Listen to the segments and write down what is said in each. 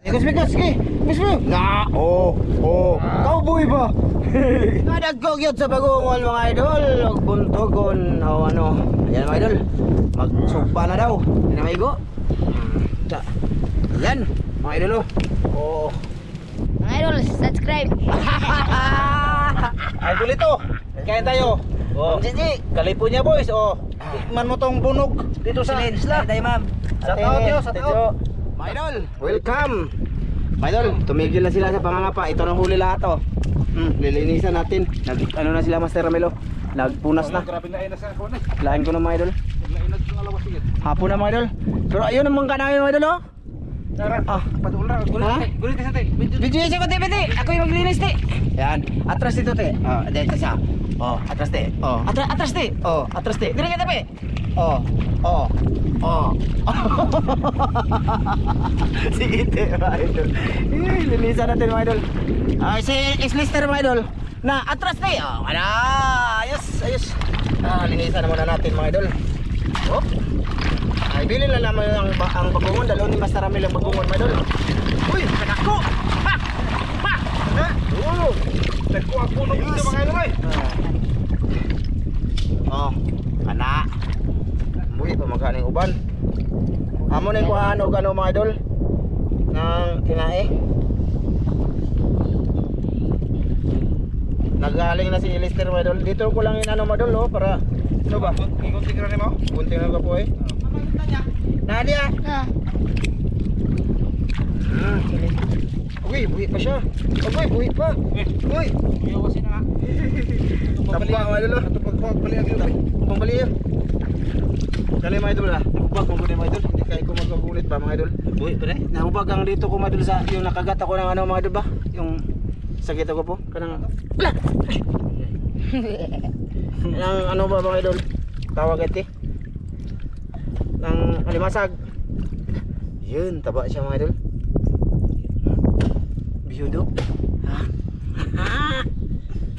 Mikos, sige. Mismo. Na, cowboy ba? Nadagkog yun sa bagungol mga idol. Huwag buntogon o ano. Ayan mga idol. Magsugpa na daw. Hindi na maigo. Ayan mga idol oh. Mga idol, subscribe. Idol ito. Kain tayo. Gigi, kalipo niya boys. Tikman mo tong bunog dito sa isla. Tayo ma'am. Shout out yo, shout out. Mga idol, welcome. Mga idol, tumigil na sila sa pangangapa. Ito na huli lahat lilinisan natin. Ano na sila Master Ramelo? Nagpunas na. Lain ko na mga idol. Hapon na mga idol. Pero ayun ang mga namin mga idol Gulit ka sa te. Video siya ko te, te. Ako yung maglinis te. Yan. Atras dito te. Dito siya. Atras te. Atras te. Atras te. Dili ka te. Sige te mga idol. Linisan natin mga idol. Si Islister mga idol. Na atras te. Wala. Ayos. Linisan muna natin mga idol. Ay, bilhin lang naman ang bagungon. Dalawin ni Master Ramil ang bagungon, mga idol. Uy, nakako! Ha! Nagko ako nung ito mga idol ay. Kana. Muhi pa magkaning uban. Amo na yung kuhaan o gano mga idol ng kinae. Nagaling na si Lister mga idol. Dito ko lang yung mga idol para ano ba? Kunti ka rin mo? Kunti ka po eh. Nadia. Uy, buhi pa siya. Buhi pa. Uy. Iyawasin na nga. Tapos mga idol Ito pagbali ang ilong. Pambali yan. Kali mga idol Nahubag mo mga idol. Hindi kayo ko magkagulit ba mga idol? Buhi pa rin. Nahubag ang dito ko mga idol sa yung nakagat ako ng ano mga idol ba? Yung sakit ako po. Kanang ng ano ba mga idol? Tawag ito ng alimasag. Yun, taba siya mga idol. Biyudo.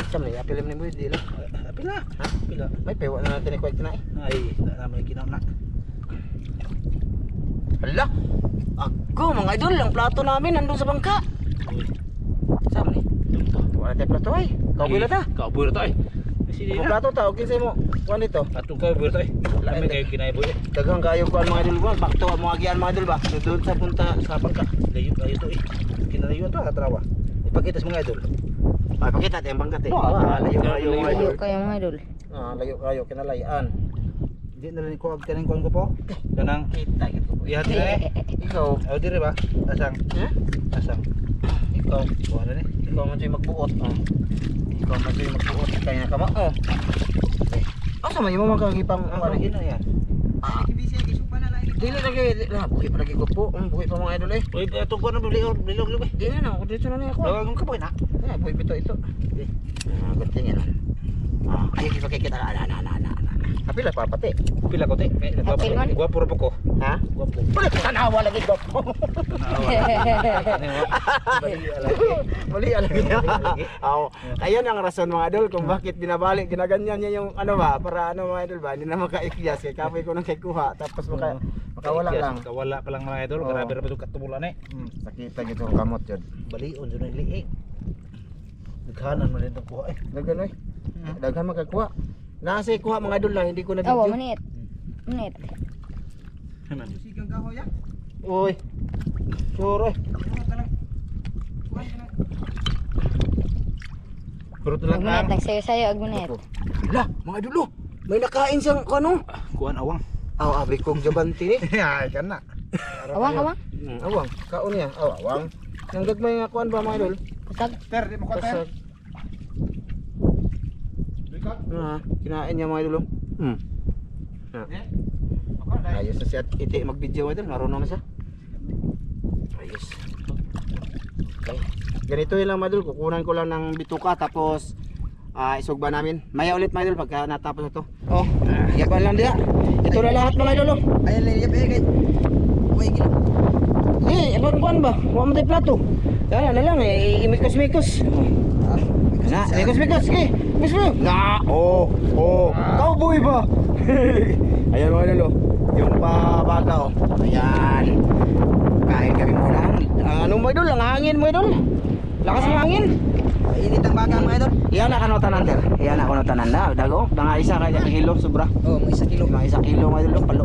Saan na, apil mo ni Dila? Apil na. May pewa na natin ikuwag tinay. Ay, namin ginaw na. Hala, ako mga idol, ang plato namin nandun sa bangka. Saan ni? Wala tayo plato ay. Kauboy na ta. Kauboy na ta ay. Ang plato ta, okay sa'yo mo. Kuhan dito. Atong kauboy na ta ay. Lami kayo kinaiboy eh. Daghang kayo kuhan mga idol kuhan. Bakto ang mga gian mga idol ba? Doon sa punta sa bangka. Layo kayo to eh. Kinalayon to hatrawa. Ipakita sa mga idol. Ay, pakita tayong bangkat eh. Layo kayo mga idol. Kayo mga idol. Layo kayo, kinalayaan. Hindi na rin ko agtanin ko po. Kanang Kita ko po. ihati na eh. Ikaw. Aw dire ba? Asang. Asang. Ikaw. Kuha na ni. Ikaw man sa'yo magbuot. Ikaw man sa'yo magbuot. Kaya na ka ma. Asa man yung mga kagipang ang ano? Ano yan? Dili lagi. Buhay pa lagi ko po. Buhay pa mga idol eh. Uy, atong ko na bilog eh. Dili na. Ako dito na niya ako. Dawag ka po na. Buhay pa ito. Gunting yan. Ayaw ipakikita. Kapila papati. Pila ko te. Apil man. Guwapo po ko. Ha? Guwapo. Ulit, tanawa lagi ko po. Mali alam niya. Ayan ang rason mga idol kung bakit binabalik, ginaganyan niya yung ano ba, para ano mga idol ba, hindi na makaikyas, kaya kapoy ko nang kikuha, tapos makawala lang. Makawala pa lang mga idol, grabe ra pa ito katumulan eh. Sakita gito ang kamot yun. Balion dyan ang liig. Naghanan mo rin itong kuha eh. Daghan oy. Daghan magkakuha. Nasa kuha mga idol lang, hindi ko na Awa, video. manit. Uy. Sure. Kurot lang Agmanit, ang nagsayo-sayo, agmanit. Lah, mga idol may nakain siyang ano? kuhan awang. Abi kong jabanti ni. Ay, kan na. Awang. Awang, kaon niya. Awang. Yang gagmay nga kuan ba mga idol? Kusag. Ter, di mo ko ter. Kasag. Kinain niya mga idol. Ayos na siya. Iti mag-video mga idol. Marunong na siya. Ayos. Okay. Ganito yun lang mga idol. Kukunan ko lang ng bituka tapos isugba namin. Maya ulit mga idol pagka natapos na to. Yapan lang diya. Ito na lahat mga idol. Ayan lang yap eh. Uy, gila. Ipan ba? Huwag mo tayo plato. Yan na lang imikos-mikos. Na, mikos-mikos. Sige. Mismo. Na, cowboy ba? Ayan mga idol. Yung pabaga Ayan. Kain kami muna. Ano ba idol, ang hangin mo idol. Lakas ng hangin. Mainit ang baga mga idol. Iyan na kanotanan ter. Iyan na kanotanan na. Dago, mga isa kaya kilo sobra. Oh, may 1 kilo. Mga 1 kilo mga idol, palo.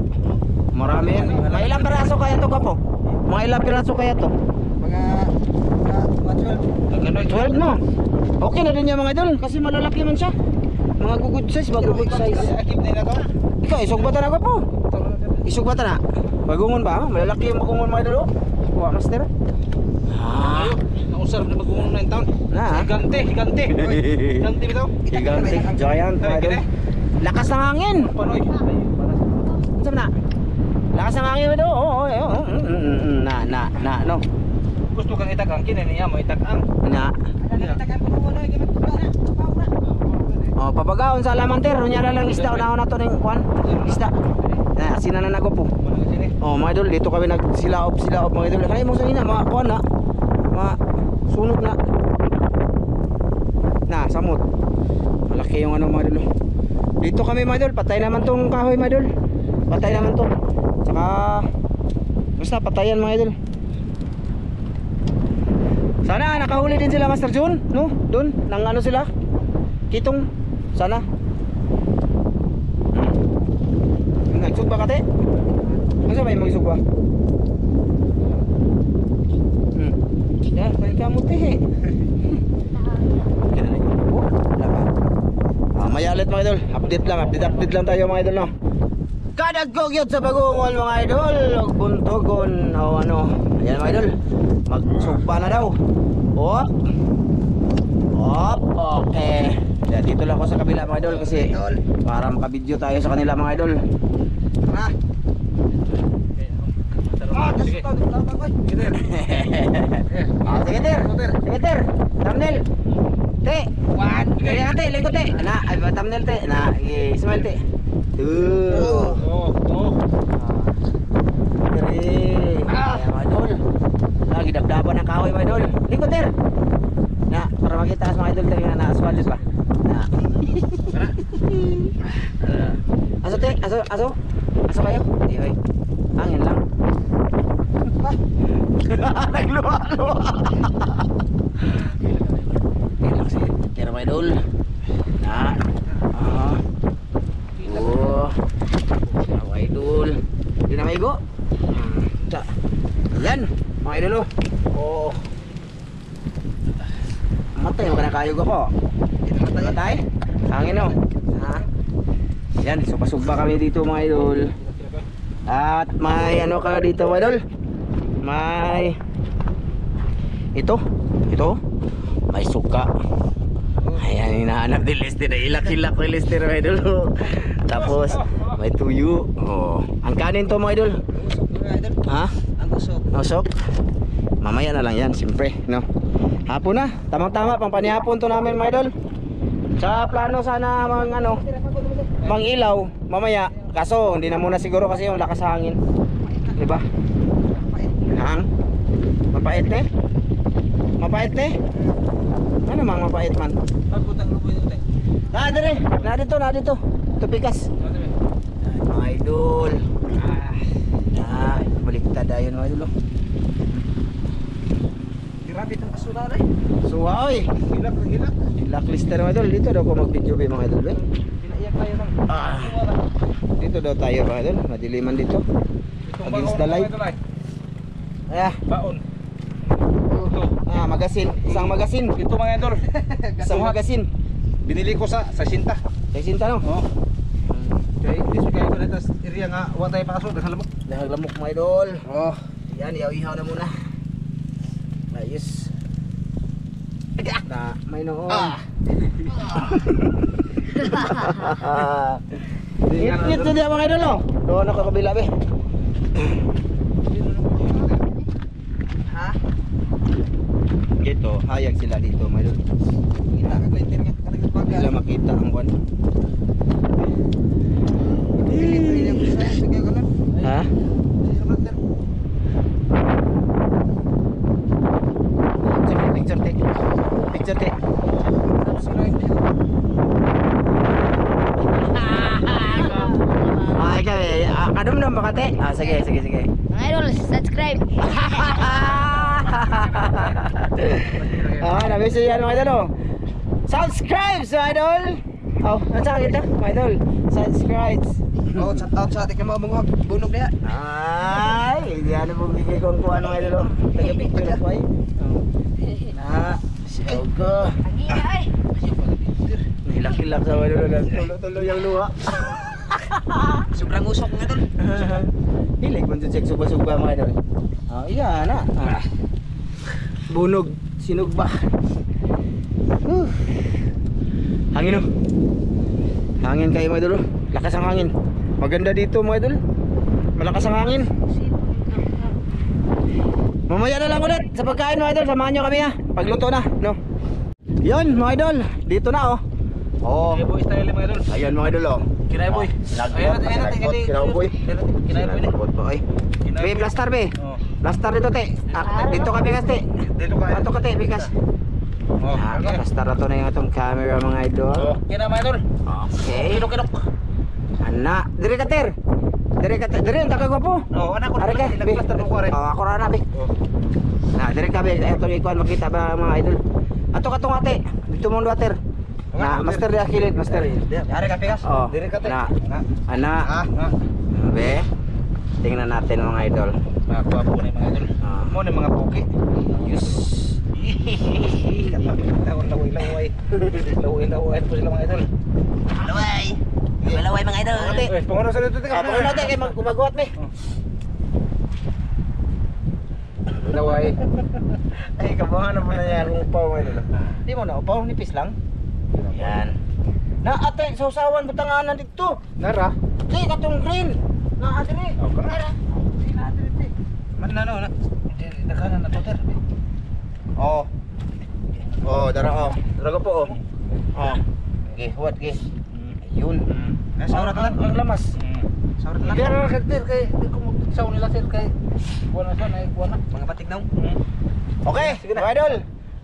Marami yan. Mga ilang piraso kaya to kapo? Mga ilang piraso kaya to? Mga 12 no. Okay na din yan mga idol kasi malalaki man siya. Mga good size, good size. Akip na to. Ikaw, isugbatan ako po. Isugbatan na. Bagungon ba? Malalaki yung bagungon mga idol. Kuha master. Ah, Nausarap na mag-uunong na yung taon. na. Higante. Higante bitaw. Gigantic giant mga idol. Lakas ng hangin. Panoy. Saan na? Lakas ng hangin mga idol. Oo. Na, no. Gusto kang itakang kinin niya mo itakang. Na. Oh, papagaon sa alamanter. Unya lang isda una to ning kwan. Isda. Na, sinanan ako po. Oh, mga idol, dito kami nagsilaop mga idol. Kaya mo sa ina, mga kwan na. Mga sunog na. Na, samot. Malaki yung ano mga idol. Dito kami mga idol, patay naman tong kahoy mga idol. Patay naman to. Saka basta patayan mga idol. Sana nakahuli din sila Master Jun, no? Doon, nang ano sila? Kitong, sana. Nagsugba ka te? Ano sa may magsugba? Ya, balik ka mo te. Maya ulit mga idol, update lang tayo mga idol no. Kadagkog yun sa bagungol mga idol. Og buntogon o ano. Ayan mga idol, magsugba na daw. Op. Okay. Dito lang ako sa kabila mga idol kasi para makabidyo tayo sa kanila mga idol. Tara. Sige. Sige ter. Thumbnail. Te. Wan. Kaya te, lingkod te. Na, ay thumbnail te. Na, smile te. Dere. Ayan mga idol. Lagi dabdaban ng kahoy mga idol. Lingkod ter. Na, para makita sa mga idol tayo na aswal ba. Na. Aso te, aso kayo? Ihoy. Hangin lang. Nagluwa-luwa. Ilang si Tero mga idol. Na. Mga idol. Hindi na maigo. Yan. Mga idol oh. Matay mo ka na kayog ako. Matay? Hangin oh. Yan, supa-supa kami dito mga idol. At may ano ka dito mga idol. May ito may suka. Ayan, hinahanap ni Lester. Ilak-ilak ni Lester mga idol. Tapos may tuyo. Oh, ang kanin to mga idol. Ha? Ang usok. Usok? Mamaya na lang yan, siyempre, no? Hapon na, tamang-tama pang panihapon to namin mga idol. Sa plano sana mang ilaw mamaya, kaso hindi na muna siguro kasi yung lakas sa hangin. Diba? Mapait ne? Mapait ne? Ano mang mapait man? Pagputang lupo ito te. Na dito. Tupikas. Mga idol. Baliktad ayun mga idol. Grabe itong kasula na eh. Suwa oy. Hilak Lister mga idol. Dito daw ko mag-video mga idol. Pinaiyak tayo ng Dito daw tayo mga idol. Madiliman dito. Against the light. Baon. Magasin. Isang magasin. Ito mga idol. Isang magasin. Binili ko sa Sinta. Sa Sinta no? Oo. Okay, this kaya ko dito sa area nga wa tayo pasok daghang lamok. Dahil lamok mga idol. Oh, Yan, ihaw-ihaw na muna. Ayos. Na, may noon. Ngit na diya mga idol oh. Doon ako kabila be. ha? Dito, hayag sila dito mga idol. Kita ka glitter nga kanang Hindi pagka. lang makita ang kwan. Sige ko lang. Ha? Picture te. Picture te. Ay kami, kadum na ba kate? Sige. Mga idol, subscribe. Na-message yan mga idol oh. Subscribe sa idol. Oh, ano sa kita mga idol? Subscribe. Oh, shout out sa ating mga mga bunog niya. Ay, yan ang bumigay kong kuha ng idol oh. Taga-picture ako ay. Na, siyogo. Lagi na ay. Hilak-hilak sa mga idol. Tulo-tulo yung luha. Sobrang usok nga tol. Hilig mo dyan check suba-suba mga idol. Oh, iya na. Bunog, sinugba. Hangin oh. Hangin kayo mga idol oh. Lakas ang hangin. Maganda dito mga idol. Malakas ang hangin. Mamaya na lang ulit sa pagkain mga idol. Samahan nyo kami ha. Pagluto na, no? Yun mga idol. Dito na oh. Oh. Kinain boy style mga idol. Ayan mga idol oh. Kinain boy. Kinain boy. Kinain boy. Boy. Be, plaster be. Oh. Plaster dito te. Dito ka bigas te. Dito ka. Ato ka te bigas. Oh. Plaster na to na yung atong camera mga idol. Kina mga idol. Okay. Kinok. Ana, dire ka ter. Dire ka ter. Dire ang takagwapo. Oh, anak ko. Are ka. Plaster ko are. Oh, ako ra na be. Na, dire ka be. Ito ikuan makita ba mga idol. Ato ka tong ate. Dito mo water. Na, master dia kilid, master. Are ka pikas. Oh. Dire ka te. Na. Ana. Ah. Be. Tingnan natin mga idol. Mga gwapo na yung mga idol. Mo na mga puki. Yes. Laway. Laway po sila mga idol. Laway mga idol. Ate. Pangano sa dito Ah, pagod natin kay gumagawa me. Laway. Ay, kabuhan na mo na yan kung upaw mga idol. Di mo na upaw, nipis lang. Yan. Na ate, sausawan butanganan dito. Nara. Di katong green. Na ate ni. Oh, ka. Tara. Di na ate ni. Man na no. Nakanan na to ter. Oh. Oh, dara oh. Dara ko po oh. Oh. Okay, huwat ge. Ayun. Saurat lang. Ang lamas. Saurat lang. Pero ter kay saw nila sir kay buwan na na buwan na. Mga batik daw. Okay, Sige na. mga idol.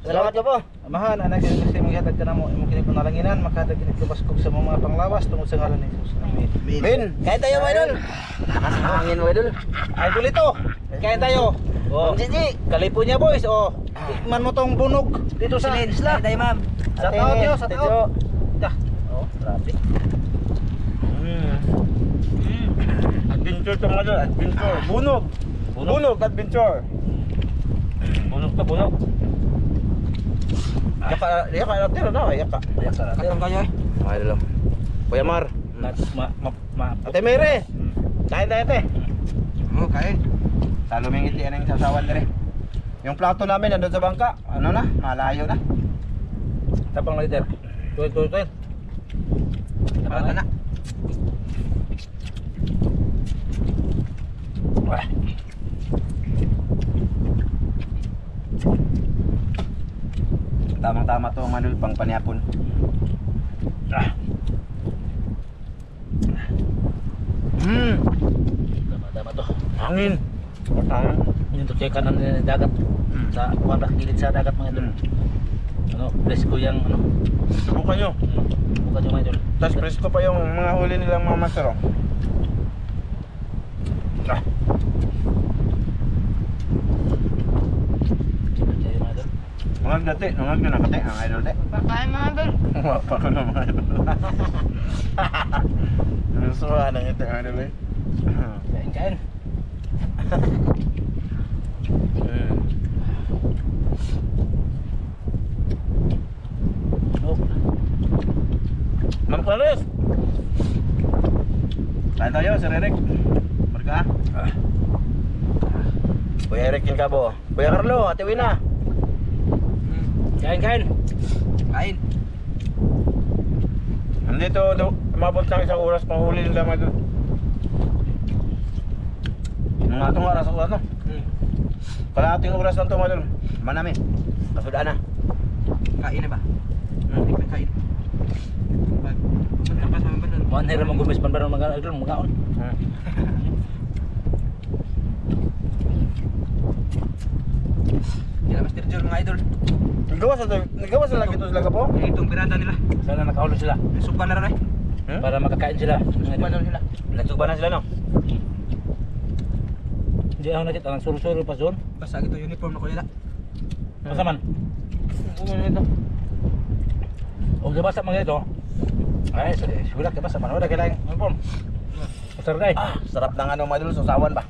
Salamat ka po. Amahan anak sa kasi mga hatag kanamo imong kini panalanginan makadag kini kabaskog sa mga panglawas tungod sa ngalan ni Jesus. Amen. Min, kaya tayo mga idol. Lakas ng hangin mga idol. Idol ito. Kaya tayo. Oh. Gigi. Kalipo niya boys. Oh. Tikman mo tong bunog dito sa isla. Tayo ma'am. Shout out yo, shout Ate out. Jo. Dah. Oh, grabe. Adventure to mga idol, adventure. Bunog. Bunog, adventure. Bunog to bunog. Yaka natin na, yaka. Kaya kayo. Mga idol. Kuya Mar. Ate Ate Mere. Kain tayo ate. Oh, kain. Talo may ngiti ang sasawan dire. Yung plato namin nandun sa bangka. Ano na? Malayo na. Tapang leader. Tuwil. Tapang na. Wah. Tamang-tama to manul pang panyapon. Tama to. Hangin. Hangin. Yung to check kanan ng dagat. Sa kuwara gilid sa dagat mga idol. Ano, presko yang ano. Subukan nyo. Bukan yung mga idol. Tapos presko pa yung mga huli nilang mga master. Oh. Kaya mga idol. Mga dati, mga nakate, ang idol de. Pagkain mga idol. Wapa ko na mga idol. Ang suha na ito ang idol eh. Kain. Oh. Ma'am Clarice. Kain tayo, Sir Eric. Marka. Kuya Eric yung kabo. Kuya Carlo, Ate Wina. Kain. Nandito, umabot ng isang oras pang huli nila mga idol. Mga itong oras ako ano? Kalahating oras lang ito mga idol. Manami. Kasudaan na. Kain na ba? Kain. Mga nera mong gumis pan barang mga idol, mga on. Kaya Master Jor mga idol. Nagawa sa lagi ito sila ka po? Itong pirata nila. Sana nakaulo sila. Sugban na rin para makakain sila. Sugban na sila. Nagsugban na sila no? Hindi ako nakita ang suru-suru pa zon. Basta ito uniform na ko nila. Basta man. Kumain ito. Kung di basta mga ito, ay, siguro ka basta man. Wala kailangan. Ano po? Masarap Sarap ng ano mga idol, susawan ba?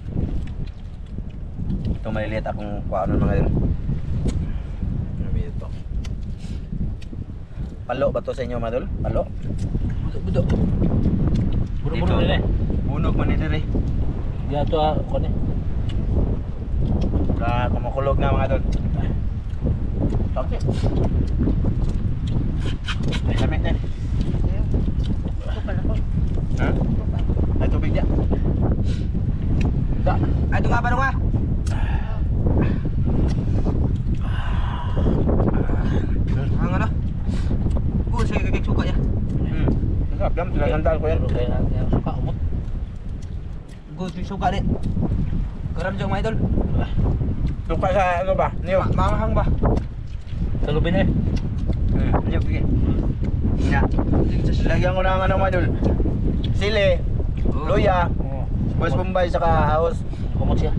Ito maliliit akong kuhaan mga idol. Ano ito? Palo ba to sa inyo mga idol? Palo? Budo. Buro-buro Dito. din eh. Bunog man ito eh. Di ato kone. Kumukulog na mga idol. Sakti. Lamig din. Ha? Ay tubig dia. Ay ito nga ba nga? Ang ano? Saya kagak suka ya. Sarap lang, tinagandaan ko yan. Kaya yang suka umot. Gue suka deh. Garam jauh mga idol. Suka sa ano ba? Niyo, manghang ba? Sa lubin eh. Niyo, sige. Ya. Lagyan ko ng ano mga idol. Sili, luya, Oo. West Bombay, saka haos. Kumot siya.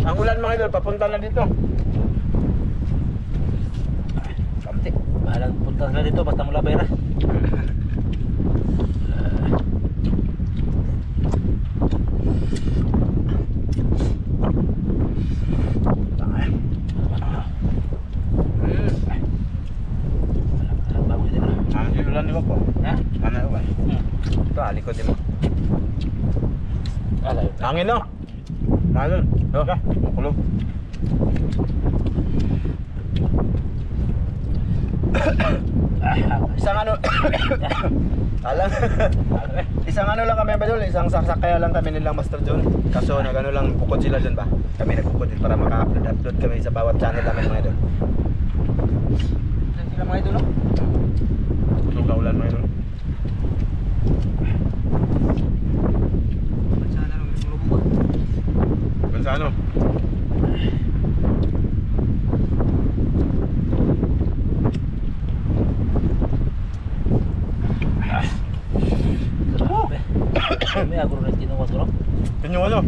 Ang ulan mga idol, papunta na dito. Kamti. Bahala punta sila dito basta mula bayra. Ang ulan di ba po? Ha? Ano ba? Ito, alikod din mo. Alay. Hangin no? Hangin. Okay. Kulog. Isang ano alang isang ano lang kami ba doon, isang saksakaya lang kami nilang Master John. Kaso nagano lang bukod sila doon ba? Kami nagbukod din para maka-upload kami sa bawat channel namin mga idol. Saan sila mga idol no? Kaulan mga idol. Bansano? May agro na tinuwas ko. Tinyo ano?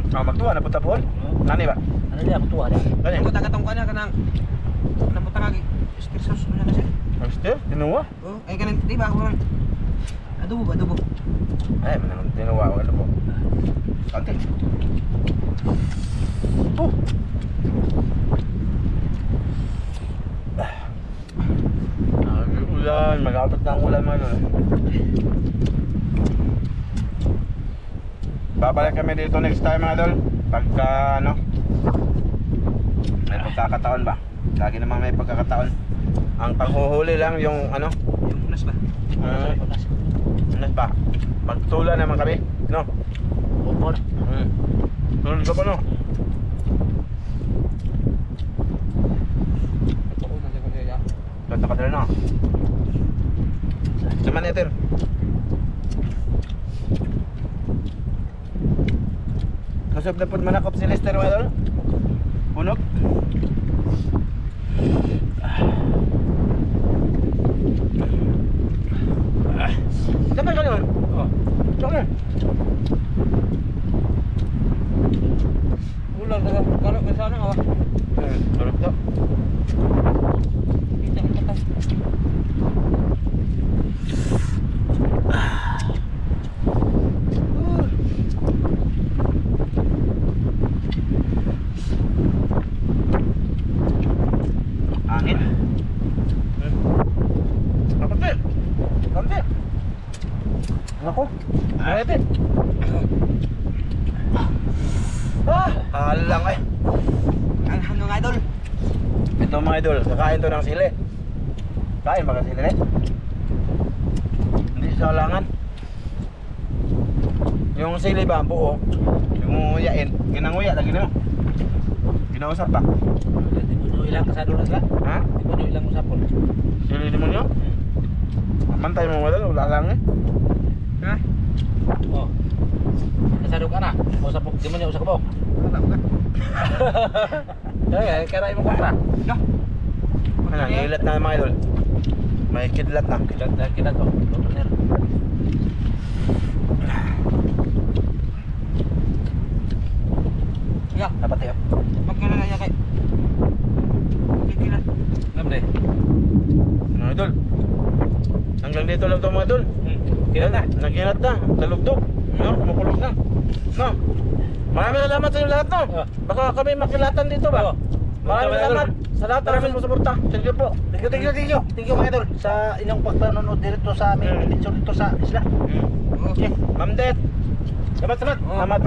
Magtuwa na punta po. Nani ba? Ano dia magtuwa dia? Kani? Ang tagatong ka na kanang namuta nga still sauce mo na siya. Ang still? Tinuwa? Oh, ay kanang di ba ako lang adobo ba adobo. Ay, manang tinuwa ako ano po. Kante. Oh. Ulan, mag-aabot na ang ulan mga idol. Babalik kami dito next time mga idol. Pagka ano, may pagkakataon ba? Lagi namang may pagkakataon. Ang panghuhuli lang yung ano, Yung unas ba? ano ba? Magtula naman kami, no? Upon. Tulad ka pa no? Oo, nandiyan ko siya. Ganda ka dala na. Cuman ito. Kasap na po manakop si Lester mga idol. Punog. Dapat ka yun? Oh. Saan mo? Ulan daga kalau ke sana apa? Sarap daw. Kita kita. Angin. Kapatid. Kapatid. Ako. Kapatid. Alang eh. Ang ano nga idol? Ito mga idol, kakain to ng sili. Kain ba ka sili rin? Hindi sa langan. Yung sili ba, buo. Yung nguyain, ginanguya lagi na mo. Ginausap pa. Di mo nyo ilang kasado na sila? Ha? Di mo nyo ilang usapon? Sili di mo nyo? Mantay mo mga idol, wala lang eh. Ha? Oh. Kasado ka na? Usap mo, di mo nyo usap ko. Wala ba? Kaya kaya mo kontra. No. Ano, ilat na mga idol. May kidlat na. Kita to. Dokter. Ya, Dapat tayo. magkala na kay. Hindi na. Namde. Ano idol? Hanggang dito lang to mga idol. Kailan na? Nagkilat na, talugtog. No, kumukulog na. No. Maraming salamat sa inyo lahat no. Oh. Baka kami makilatan dito ba? Oh. Maraming salamat sa lahat ng sumusuporta. Thank you po. Thank you. Thank you mga idol sa inyong pagpanonood dito sa aming video dito sa isla. Oo. Okay. Ma'am Det. Salamat. Oh. Salamat.